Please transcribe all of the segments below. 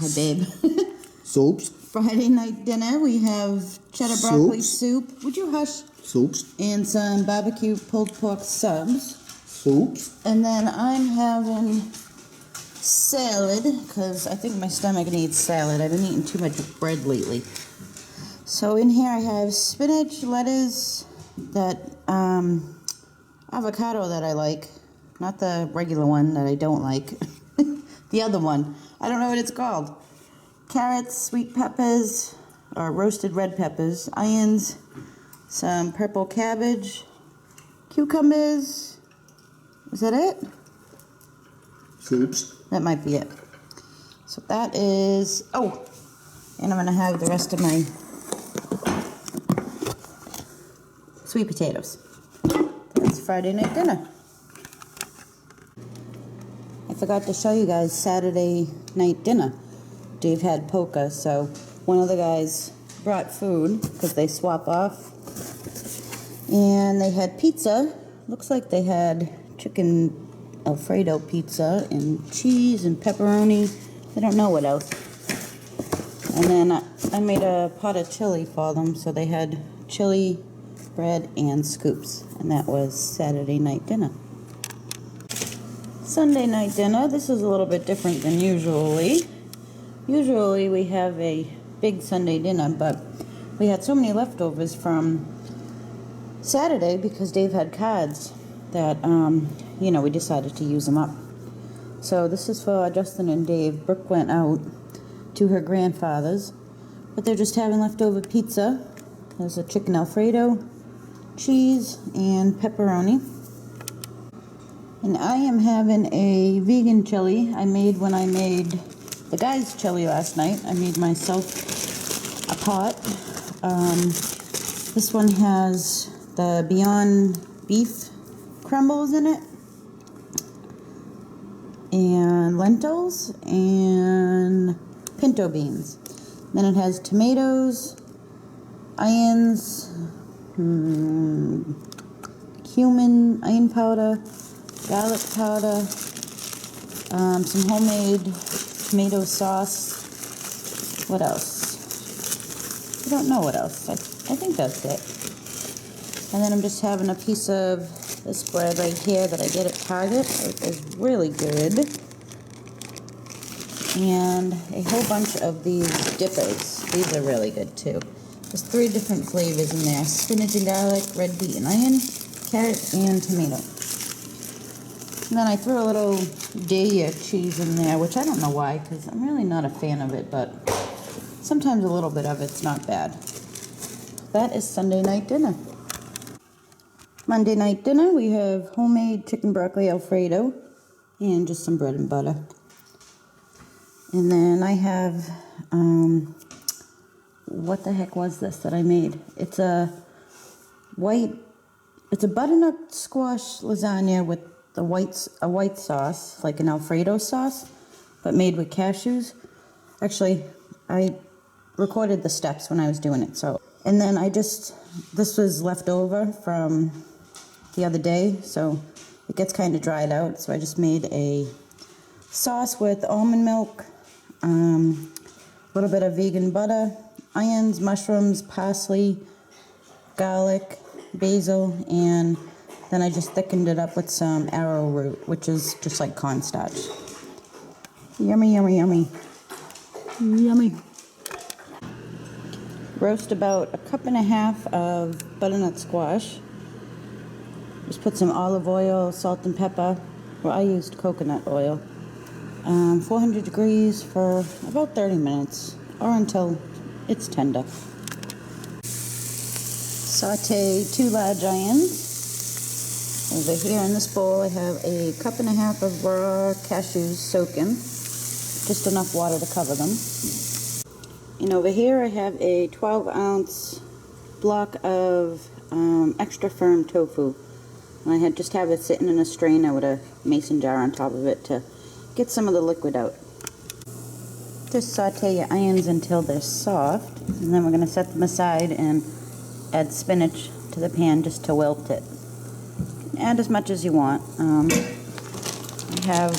Hi, babe. Soups. Friday night dinner, we have cheddar broccoli soup. Would you hush? Soups. And some barbecue pulled pork subs. Soups. And then I'm having salad, because I think my stomach needs salad. I've been eating too much bread lately. So in here I have spinach, lettuce, that avocado that I like. Not the regular one that I don't like. The other one. I don't know what it's called. Carrots, sweet peppers, or roasted red peppers, onions, some purple cabbage, cucumbers. Is that it? Soups. That might be it. So that is, oh, and I'm going to have the rest of my sweet potatoes. That's Friday night dinner. I forgot to show you guys Saturday night dinner. Dave had polka, so one of the guys brought food because they swap off. And they had pizza. Looks like they had chicken Alfredo pizza and cheese and pepperoni. I don't know what else. And then I made a pot of chili for them, so they had chili, bread, and scoops. And that was Saturday night dinner. Sunday night dinner, this is a little bit different than usually. Usually we have a big Sunday dinner, but we had so many leftovers from Saturday because Dave had cards that, we decided to use them up. So this is for Justin and Dave. Brooke went out to her grandfather's, but they're just having leftover pizza. There's a chicken Alfredo, cheese, and pepperoni. And I am having a vegan chili I made when I made the guys' chili last night. I made myself a pot. This one has the Beyond Beef crumbles in it, and lentils, and pinto beans. Then it has tomatoes, onions, cumin, onion powder, garlic powder, some homemade tomato sauce. What else? I don't know what else. I think that's it. And then I'm just having a piece of this bread right here that I get at Target. It is really good. And a whole bunch of these dippers. These are really good too. There's 3 different flavors in there. Spinach and garlic, red beet and onion, carrot, and tomato. And then I threw a little Daya cheese in there, which I don't know why, because I'm really not a fan of it, but sometimes a little bit of it's not bad. That is Sunday night dinner. Monday night dinner, we have homemade chicken broccoli Alfredo and just some bread and butter. And then I have, what the heck was this that I made? It's a butternut squash lasagna with a white sauce, like an Alfredo sauce, but made with cashews. Actually, I recorded the steps when I was doing it, so. And then this was left over from the other day, so it gets kind of dried out, so I just made a sauce with almond milk, a little bit of vegan butter, onions, mushrooms, parsley, garlic, basil, and then I just thickened it up with some arrowroot, which is just like cornstarch. Yummy, yummy, yummy. Yummy. Roast about 1.5 cups of butternut squash. Just put some olive oil, salt and pepper. Well, I used coconut oil. 400 degrees for about 30 minutes, or until it's tender. Saute 2 large onions. Over here in this bowl I have 1.5 cups of raw cashews soaking, just enough water to cover them. And over here I have a 12-ounce block of extra firm tofu. And I had just have it sitting in a strainer with a mason jar on top of it to get some of the liquid out. Just saute your onions until they're soft, and then we're going to set them aside and add spinach to the pan just to wilt it. Add as much as you want. I have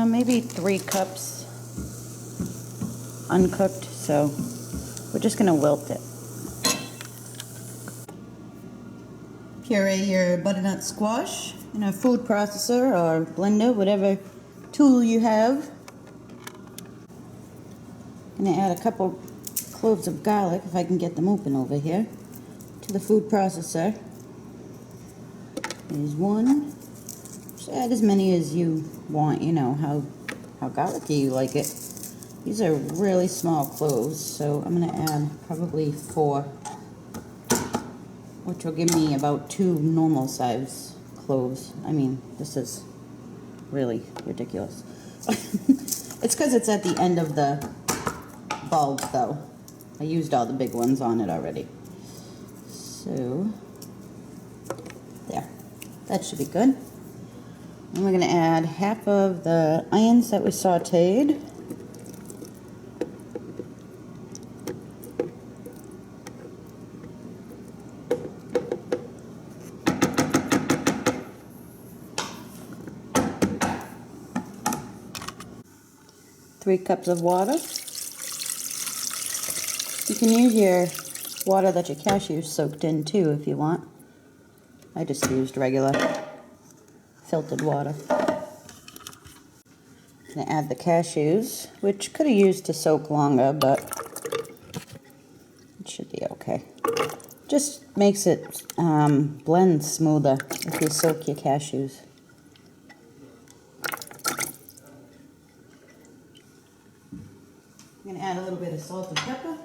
maybe 3 cups uncooked, so we're just gonna wilt it. Puree your butternut squash in a food processor or blender, whatever tool you have. I'm gonna add a couple cloves of garlic, if I can get them open over here, to the food processor. There's one. Just add as many as you want, you know how garlicky you like it. These are really small cloves, so I'm gonna add probably 4, which will give me about 2 normal size cloves. I mean, this is really ridiculous. It's because it's at the end of the bulb, though. I used all the big ones on it already. So, there. That should be good. And we're going to add half of the onions that we sauteed. Three cups of water. You can use your water that your cashews soaked in too if you want. I just used regular filtered water. I'm going to add the cashews, which could have used to soak longer, but it should be okay. Just makes it blend smoother if you soak your cashews. I'm going to add a little bit of salt and pepper.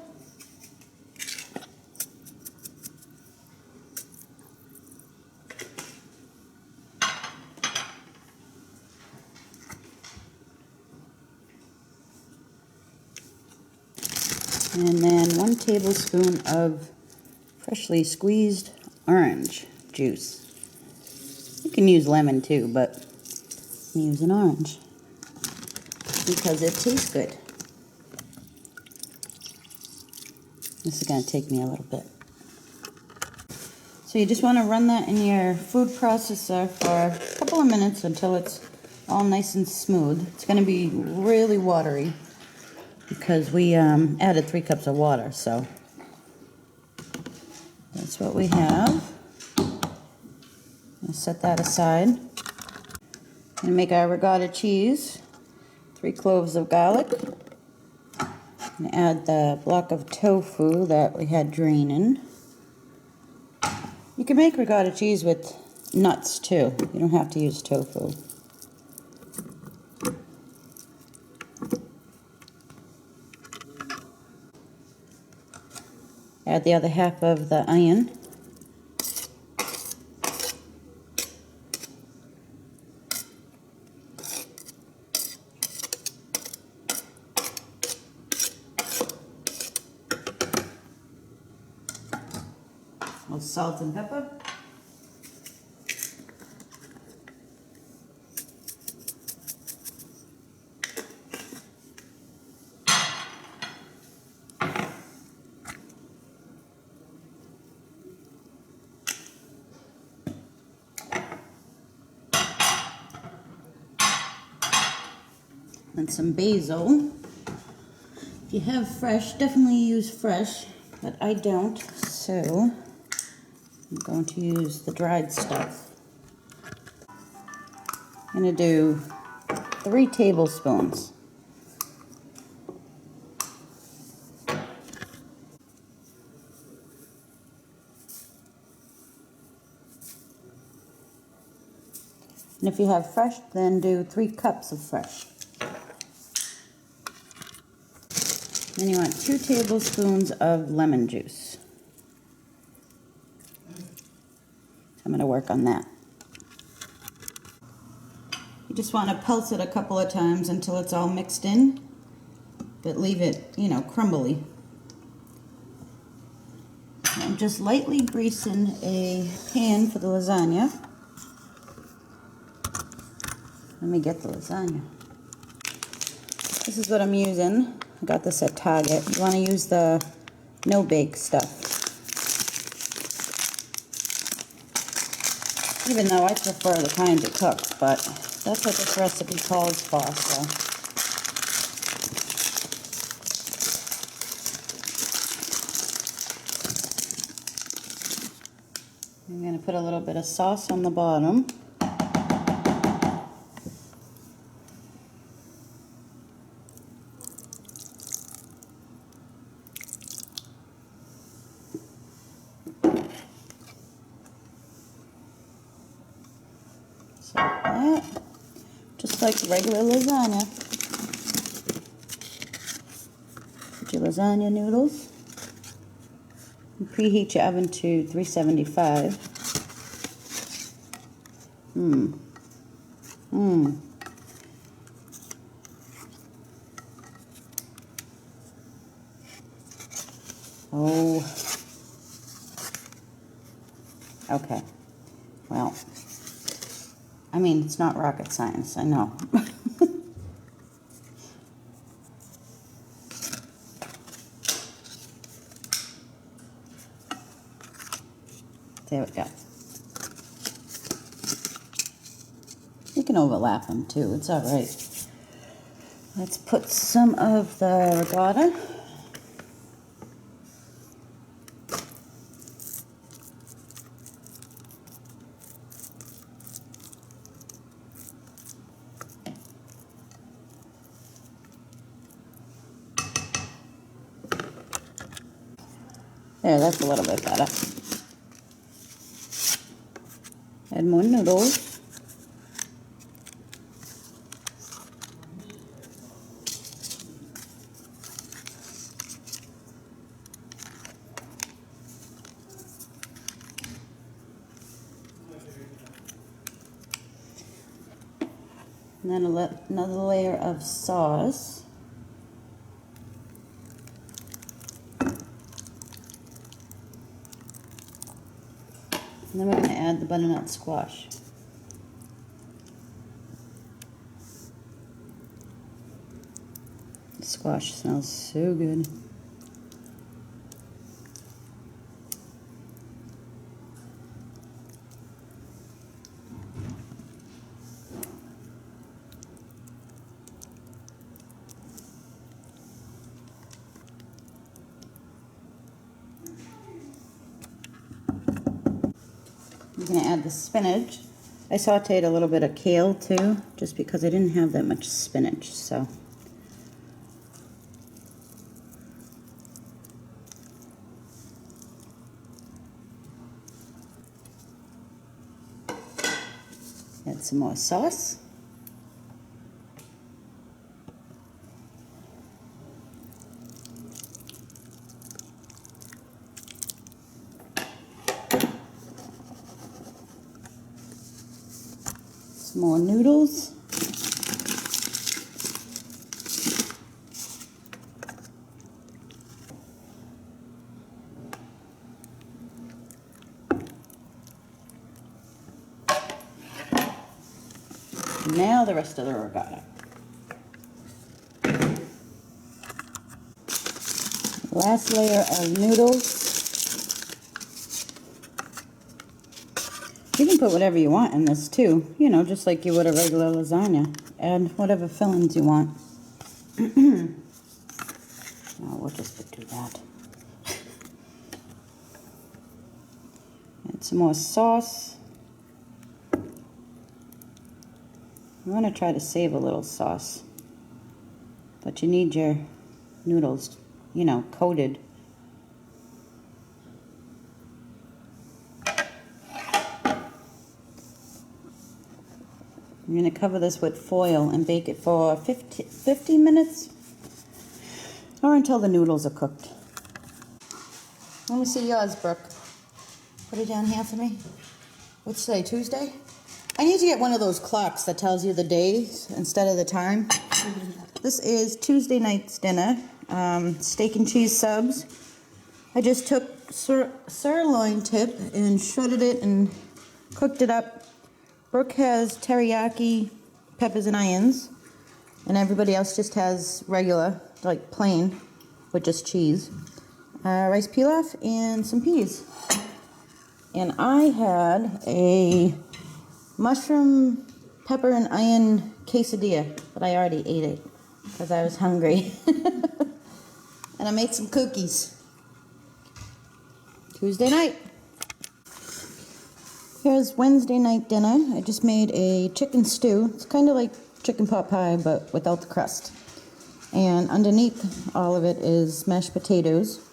And then 1 tablespoon of freshly squeezed orange juice. You can use lemon too, but I'm using orange because it tastes good. This is going to take me a little bit. So you just want to run that in your food processor for a couple of minutes until it's all nice and smooth. It's going to be really watery because we added 3 cups of water, so that's what we have. I'll set that aside. I'm going to make our ricotta cheese, 3 cloves of garlic. I'm going to add the block of tofu that we had draining. You can make ricotta cheese with nuts too. You don't have to use tofu. Add the other half of the onion. A little salt and pepper. And some basil. If you have fresh, definitely use fresh, but I don't, so I'm going to use the dried stuff. I'm going to do 3 tablespoons. And if you have fresh, then do 3 cups of fresh. Then you want 2 tablespoons of lemon juice. I'm going to work on that. You just want to pulse it a couple of times until it's all mixed in, but leave it, you know, crumbly. I'm just lightly greasing a pan for the lasagna. Let me get the lasagna. This is what I'm using. I got this at Target. You want to use the no-bake stuff. Even though I prefer the kind it cooks, but that's what this recipe calls for, so. put a little bit of sauce on the bottom. So that, just like regular lasagna. Put your lasagna noodles. And preheat your oven to 375. Oh. Okay. Well, I mean, it's not rocket science, I know. There we go. You can overlap them too, it's all right. Let's put some of the ricotta. There, that's a little bit better. Add more noodles. And then another layer of sauce. And then we're going to add the butternut squash. The squash smells so good. I'm going to add the spinach. I sauteed a little bit of kale too, just because I didn't have that much spinach, so. Add some more sauce. Some more noodles. Now the rest of the ricotta. Last layer of noodles. You can put whatever you want in this too, you know, just like you would a regular lasagna. Add whatever fillings you want. No, we'll just do that. Add some more sauce. I want to try to save a little sauce, but you need your noodles, you know, coated. I'm going to cover this with foil and bake it for 50 minutes or until the noodles are cooked. Let me see yours, Brooke. Put it down here for me. What's today, Tuesday? I need to get one of those clocks that tells you the days instead of the time. This is Tuesday night's dinner. Steak and cheese subs. I just took sirloin tip and shredded it and cooked it up. Brooke has teriyaki peppers and onions, and everybody else just has regular, like plain, with just cheese. Rice pilaf and some peas. And I had a mushroom, pepper, and onion quesadilla, but I already ate it because I was hungry. And I made some cookies. Tuesday night. Here's Wednesday night dinner. I just made a chicken stew. It's kind of like chicken pot pie, but without the crust. And underneath all of it is mashed potatoes.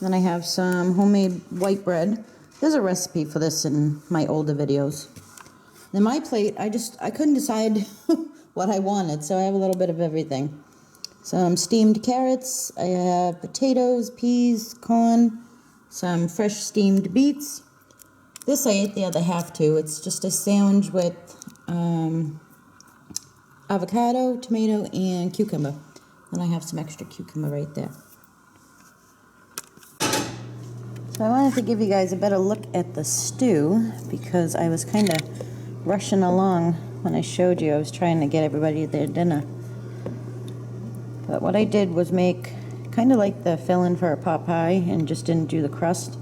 Then I have some homemade white bread. There's a recipe for this in my older videos. Then my plate, I couldn't decide what I wanted, so I have a little bit of everything. Some steamed carrots, I have potatoes, peas, corn, some fresh steamed beets. This I ate the other half too. It's just a sandwich with avocado, tomato, and cucumber. And I have some extra cucumber right there. So I wanted to give you guys a better look at the stew because I was kind of rushing along when I showed you. I was trying to get everybody their dinner. But what I did was make kind of like the fill-in for a pot pie and just didn't do the crust.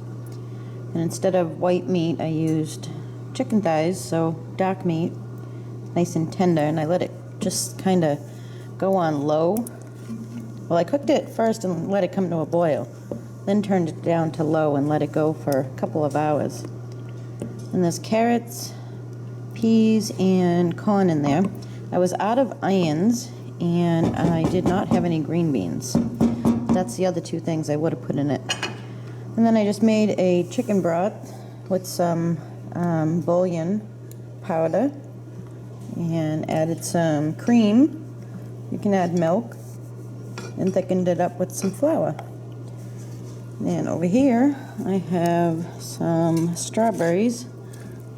And instead of white meat, I used chicken thighs, so dark meat, nice and tender, and I let it just kind of go on low. Well, I cooked it first and let it come to a boil, then turned it down to low and let it go for a couple of hours. And there's carrots, peas, and corn in there. I was out of onions, and I did not have any green beans. That's the other two things I would have put in it. And then I just made a chicken broth with some bouillon powder and added some cream. You can add milk and thickened it up with some flour. And over here I have some strawberries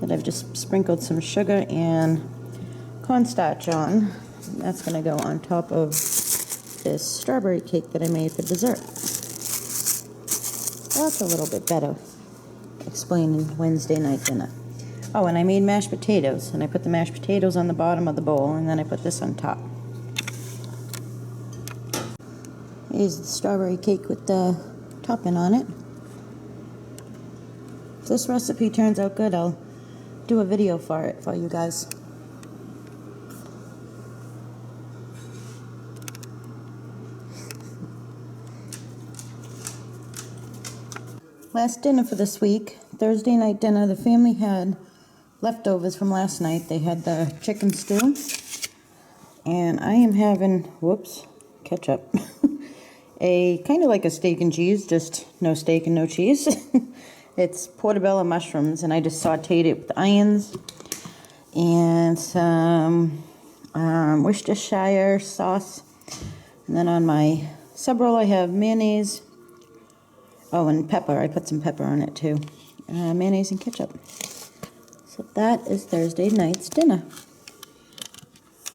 that I've just sprinkled some sugar and cornstarch on. That's going to go on top of this strawberry cake that I made for dessert. That's a little bit better explaining Wednesday night dinner. Oh, and I made mashed potatoes, and I put the mashed potatoes on the bottom of the bowl, and then I put this on top. Here's the strawberry cake with the topping on it. If this recipe turns out good, I'll do a video for it for you guys. Last dinner for this week, Thursday night dinner, the family had leftovers from last night. They had the chicken stew, and I am having, ketchup. A kind of like a steak and cheese, just no steak and no cheese. It's portobello mushrooms, and I just sauteed it with onions and some Worcestershire sauce. And then on my sub roll I have mayonnaise. Oh, and pepper. I put some pepper on it too. Mayonnaise and ketchup. So that is Thursday night's dinner.